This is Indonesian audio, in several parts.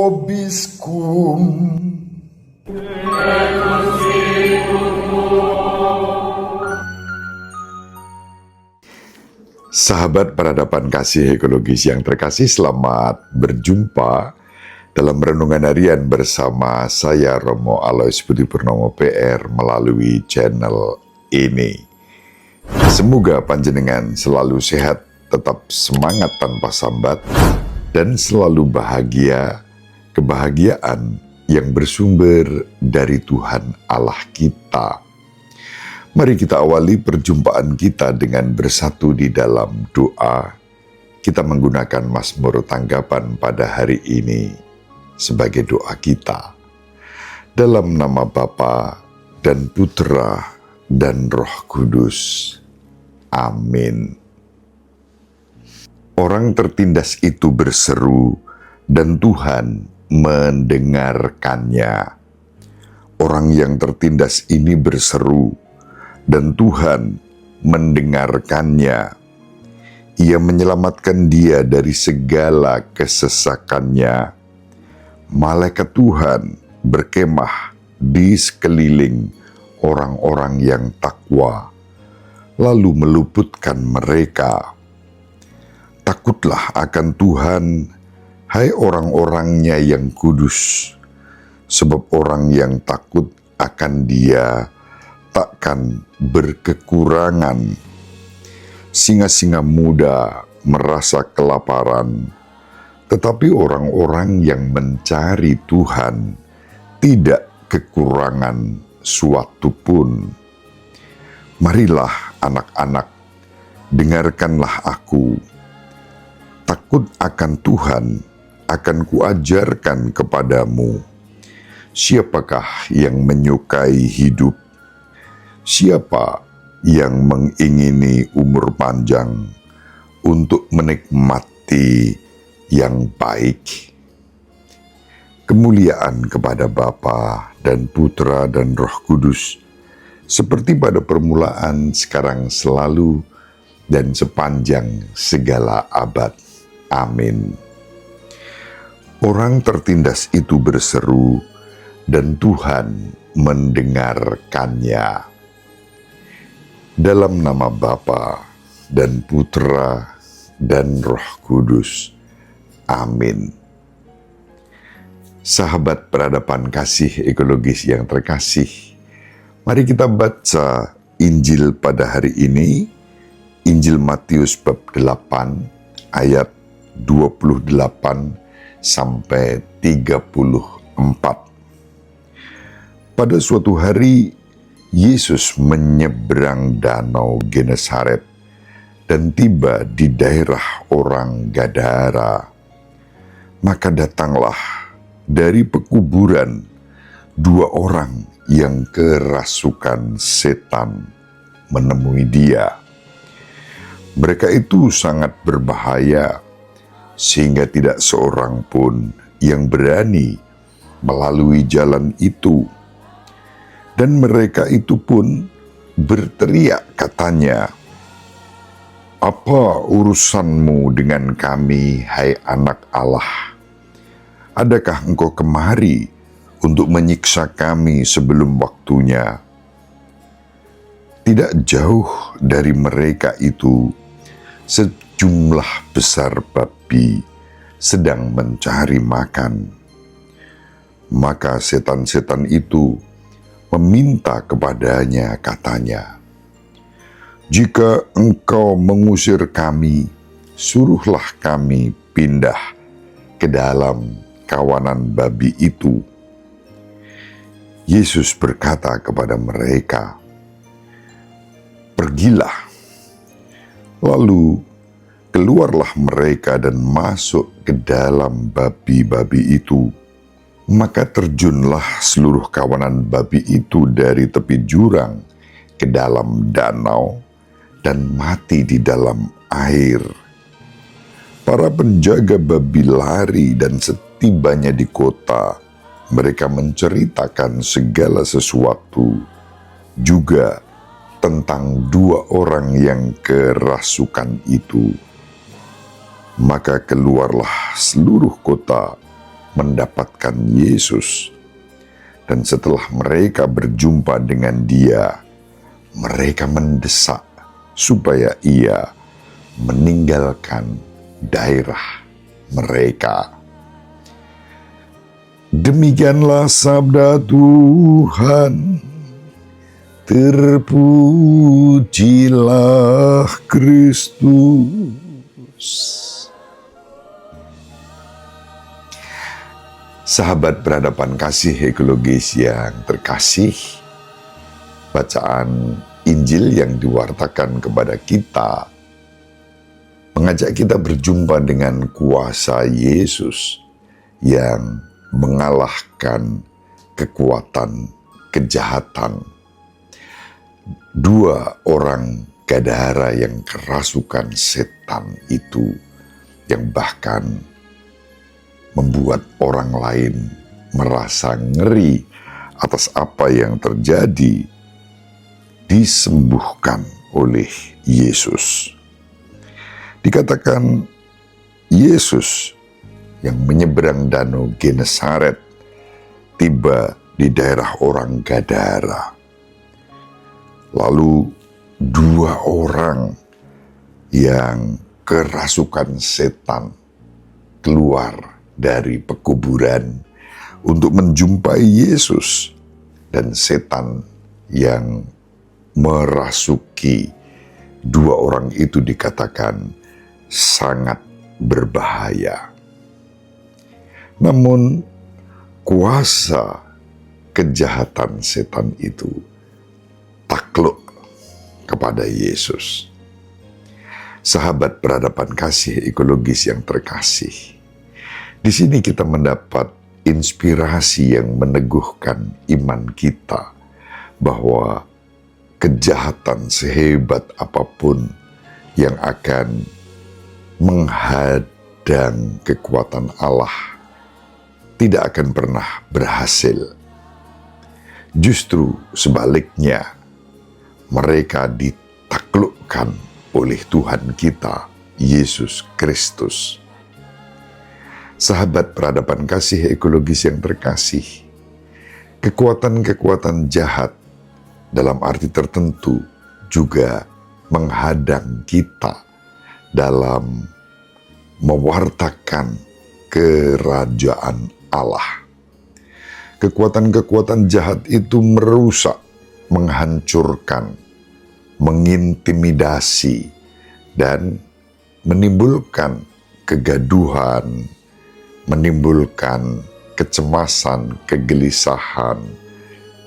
vobiscum. Sahabat peradaban kasih ekologis yang terkasih, selamat berjumpa dalam renungan harian bersama saya Romo Alois Budi Purnomo PR melalui channel ini. Semoga panjenengan selalu sehat, tetap semangat tanpa sambat, dan selalu bahagia, kebahagiaan yang bersumber dari Tuhan Allah kita. Mari kita awali perjumpaan kita dengan bersatu di dalam doa. Kita menggunakan Mazmur tanggapan pada hari ini sebagai doa kita. Dalam nama Bapa dan Putra dan Roh Kudus. Amin. Orang tertindas itu berseru dan Tuhan mendengarkannya. Orang yang tertindas ini berseru dan Tuhan mendengarkannya. Ia menyelamatkan dia dari segala kesesakannya. Malaikat Tuhan berkemah di sekeliling orang-orang yang takwa, lalu meluputkan mereka. Takutlah akan Tuhan, hai orang-orangnya yang kudus, sebab orang yang takut akan Dia takkan berkekurangan. Singa-singa muda merasa kelaparan, tetapi orang-orang yang mencari Tuhan tidak kekurangan suatu pun. Marilah anak-anak, dengarkanlah aku. Takut akan Tuhan akan kuajarkan kepadamu. Siapakah yang menyukai hidup? Siapa yang mengingini umur panjang untuk menikmati yang baik? Kemuliaan kepada Bapa dan Putra dan Roh Kudus, seperti pada permulaan, sekarang, selalu, dan sepanjang segala abad. Amin. Orang tertindas itu berseru, dan Tuhan mendengarkannya. Dalam nama Bapa dan Putra dan Roh Kudus. Amin. Sahabat peradaban kasih ekologis yang terkasih, mari kita baca Injil pada hari ini, Injil Matius bab 8 ayat 28 sampai 34. Pada suatu hari, Yesus menyeberang danau Genesaret dan tiba di daerah orang Gadara. Maka datanglah dari pekuburan 2 orang yang kerasukan setan menemui dia. Mereka itu sangat berbahaya, sehingga tidak seorang pun yang berani melalui jalan itu. Dan mereka itu pun berteriak, katanya, "Apa urusanmu dengan kami, hai anak Allah? Adakah engkau kemari untuk menyiksa kami sebelum waktunya?" Tidak jauh dari mereka itu, sejumlah besar babi sedang mencari makan. Maka setan-setan itu meminta kepadanya, katanya, "Jika engkau mengusir kami, suruhlah kami pindah ke dalam kawanan babi itu." Yesus berkata kepada mereka, "Pergilah." Lalu keluarlah mereka dan masuk ke dalam babi-babi itu. Maka terjunlah seluruh kawanan babi itu dari tepi jurang ke dalam danau dan mati di dalam air. Para penjaga babi lari, dan setibanya di kota, mereka menceritakan segala sesuatu, juga tentang 2 orang yang kerasukan itu. Maka keluarlah seluruh kota mendapatkan Yesus. Dan setelah mereka berjumpa dengan Dia, mereka mendesak supaya Ia meninggalkan daerah mereka. Demikianlah sabda Tuhan. Terpujilah Kristus. Sahabat berhadapan kasih ekologis yang terkasih, bacaan Injil yang diwartakan kepada kita mengajak kita berjumpa dengan kuasa Yesus yang mengalahkan kekuatan kejahatan. Dua orang Gadara yang kerasukan setan itu, yang bahkan membuat orang lain merasa ngeri atas apa yang terjadi, disembuhkan oleh Yesus. Dikatakan Yesus yang menyeberang danau Genesaret tiba di daerah orang Gadara. Lalu dua orang yang kerasukan setan keluar dari pekuburan untuk menjumpai Yesus, dan setan yang merasuki dua orang itu dikatakan sangat berbahaya. Namun kuasa kejahatan setan itu takluk kepada Yesus. Sahabat berhadapan kasih ekologis yang terkasih, di sini kita mendapat inspirasi yang meneguhkan iman kita bahwa kejahatan sehebat apapun yang akan menghadang kekuatan Allah tidak akan pernah berhasil. Justru sebaliknya, mereka ditaklukkan oleh Tuhan kita, Yesus Kristus. Sahabat peradaban kasih ekologis yang terkasih, kekuatan-kekuatan jahat dalam arti tertentu juga menghadang kita dalam mewartakan kerajaan Allah. Kekuatan-kekuatan jahat itu merusak, menghancurkan, mengintimidasi, dan menimbulkan kegaduhan, menimbulkan kecemasan, kegelisahan,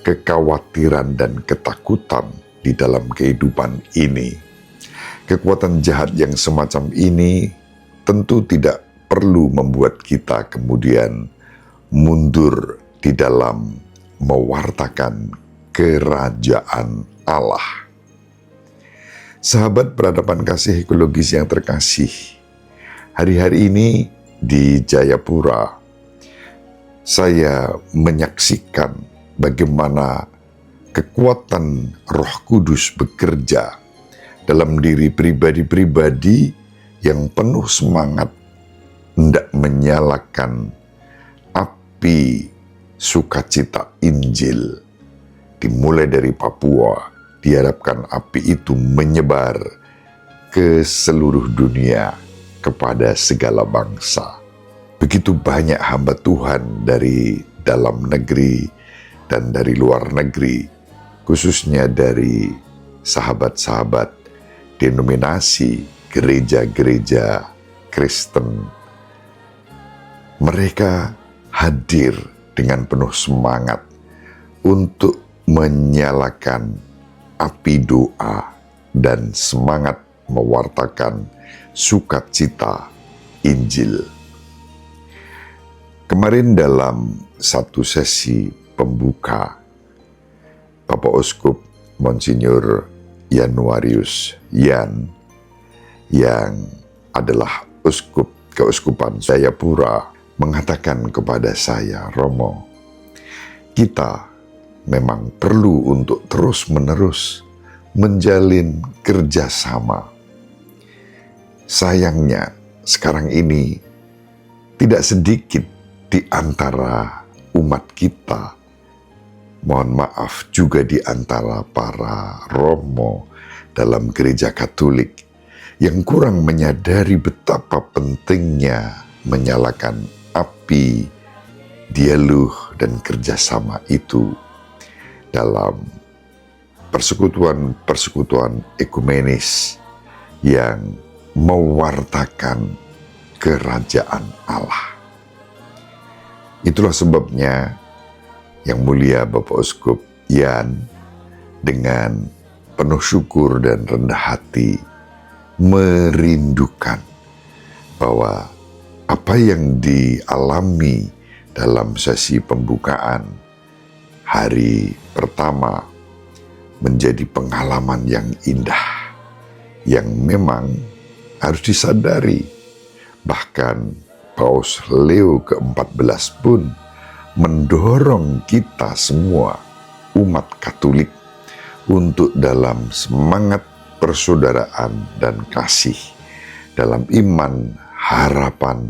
kekhawatiran, dan ketakutan di dalam kehidupan ini. Kekuatan jahat yang semacam ini tentu tidak perlu membuat kita kemudian mundur di dalam mewartakan kerajaan Allah. Sahabat berhadapan kasih ekologis yang terkasih, hari-hari ini di Jayapura, saya menyaksikan bagaimana kekuatan Roh Kudus bekerja dalam diri pribadi-pribadi yang penuh semangat hendak menyalakan api sukacita Injil. Dimulai dari Papua, diharapkan api itu menyebar ke seluruh dunia kepada segala bangsa. Begitu banyak hamba Tuhan dari dalam negeri dan dari luar negeri, khususnya dari sahabat-sahabat denominasi gereja-gereja Kristen. Mereka hadir dengan penuh semangat untuk menyalakan api doa dan semangat mewartakan sukacita Injil. Kemarin dalam satu sesi pembuka, Bapak Uskup Monsinyur Yanuarius Yan, yang adalah Uskup Keuskupan Jayapura, mengatakan kepada saya, Romo, kita memang perlu untuk terus-menerus menjalin kerjasama. Sayangnya, sekarang ini tidak sedikit di antara umat kita, mohon maaf juga di antara para romo dalam gereja Katolik yang kurang menyadari betapa pentingnya menyalakan api dialog dan kerjasama itu dalam persekutuan-persekutuan ekumenis yang mewartakan kerajaan Allah. Itulah sebabnya Yang Mulia Bapak Uskup Yan dengan penuh syukur dan rendah hati merindukan bahwa apa yang dialami dalam sesi pembukaan hari pertama menjadi pengalaman yang indah, yang memang harus disadari. Bahkan Paus Leo ke-14 pun mendorong kita semua umat Katolik untuk dalam semangat persaudaraan dan kasih, dalam iman, harapan,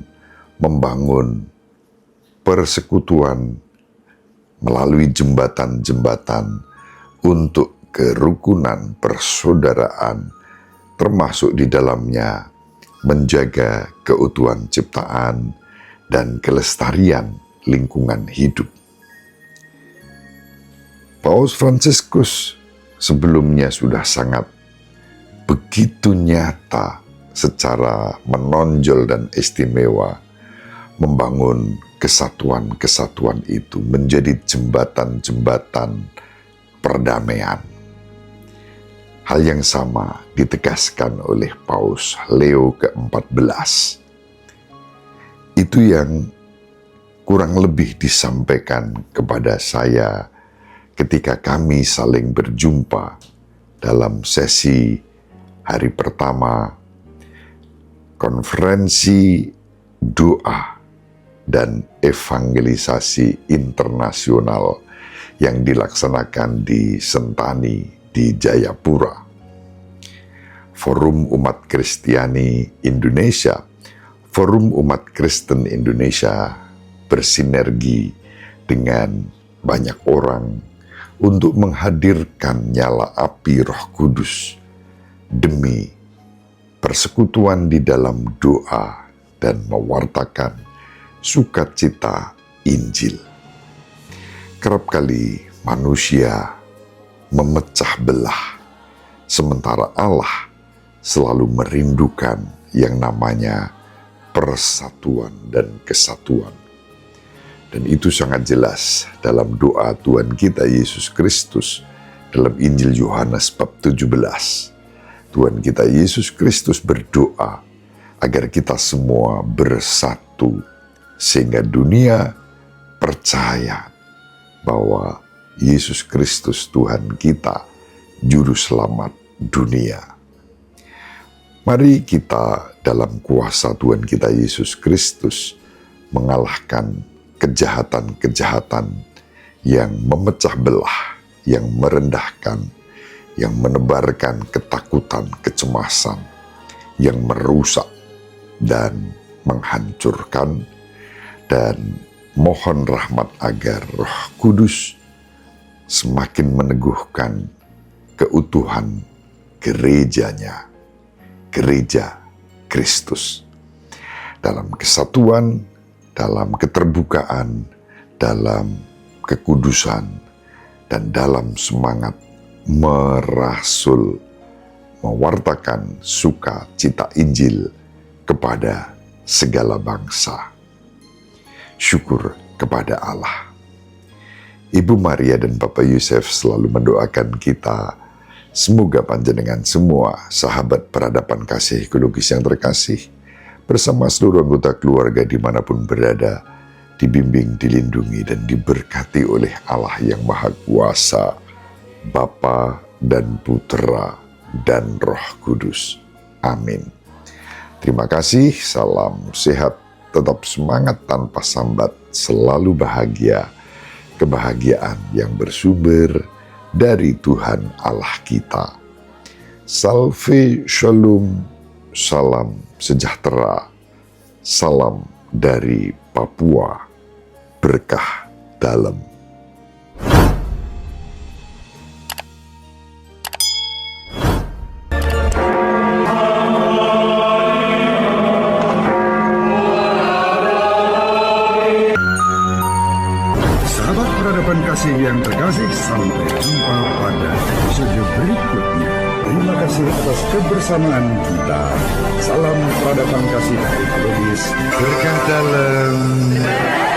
membangun persekutuan melalui jembatan-jembatan untuk kerukunan persaudaraan, termasuk di dalamnya menjaga keutuhan ciptaan dan kelestarian lingkungan hidup. Paus Fransiskus sebelumnya sudah sangat begitu nyata secara menonjol dan istimewa membangun kesatuan-kesatuan itu menjadi jembatan-jembatan perdamaian. Hal yang sama ditegaskan oleh Paus Leo ke-14. Itu yang kurang lebih disampaikan kepada saya ketika kami saling berjumpa dalam sesi hari pertama konferensi doa dan evangelisasi internasional yang dilaksanakan di Sentani di Jayapura. Forum Umat Kristiani Indonesia, Forum Umat Kristen Indonesia bersinergi dengan banyak orang untuk menghadirkan nyala api Roh Kudus demi persekutuan di dalam doa dan mewartakan sukacita Injil. Kerap kali manusia memecah belah, sementara Allah selalu merindukan yang namanya persatuan dan kesatuan. Dan itu sangat jelas dalam doa Tuhan kita Yesus Kristus dalam Injil Yohanes bab 17. Tuhan kita Yesus Kristus berdoa agar kita semua bersatu sehingga dunia percaya bahwa Yesus Kristus Tuhan kita, Juru Selamat dunia. Mari kita dalam kuasa Tuhan kita Yesus Kristus mengalahkan kejahatan-kejahatan yang memecah belah, yang merendahkan, yang menebarkan ketakutan, kecemasan, yang merusak dan menghancurkan, dan mohon rahmat agar Roh Kudus semakin meneguhkan keutuhan gerejanya, gereja Kristus, dalam kesatuan, dalam keterbukaan, dalam kekudusan, dan dalam semangat merasul, mewartakan sukacita Injil kepada segala bangsa. Syukur kepada Allah. Ibu Maria dan Bapak Yusuf selalu mendoakan kita, semoga panjenengan semua sahabat peradaban kasih ekologis yang terkasih, bersama seluruh anggota keluarga dimanapun berada, dibimbing, dilindungi, dan diberkati oleh Allah yang Maha Kuasa, Bapa dan Putra dan Roh Kudus. Amin. Terima kasih, salam sehat, tetap semangat tanpa sambat, selalu bahagia, kebahagiaan yang bersumber dari Tuhan Allah kita. Salve Shalom, salam sejahtera, salam dari Papua berkah dalam. Sahabat peradaban kasih yang terkasih, sampai jumpa pada episode berikutnya. Terima kasih atas kebersamaan kita. Salam peradaban kasih ekologis. Berkah dalam.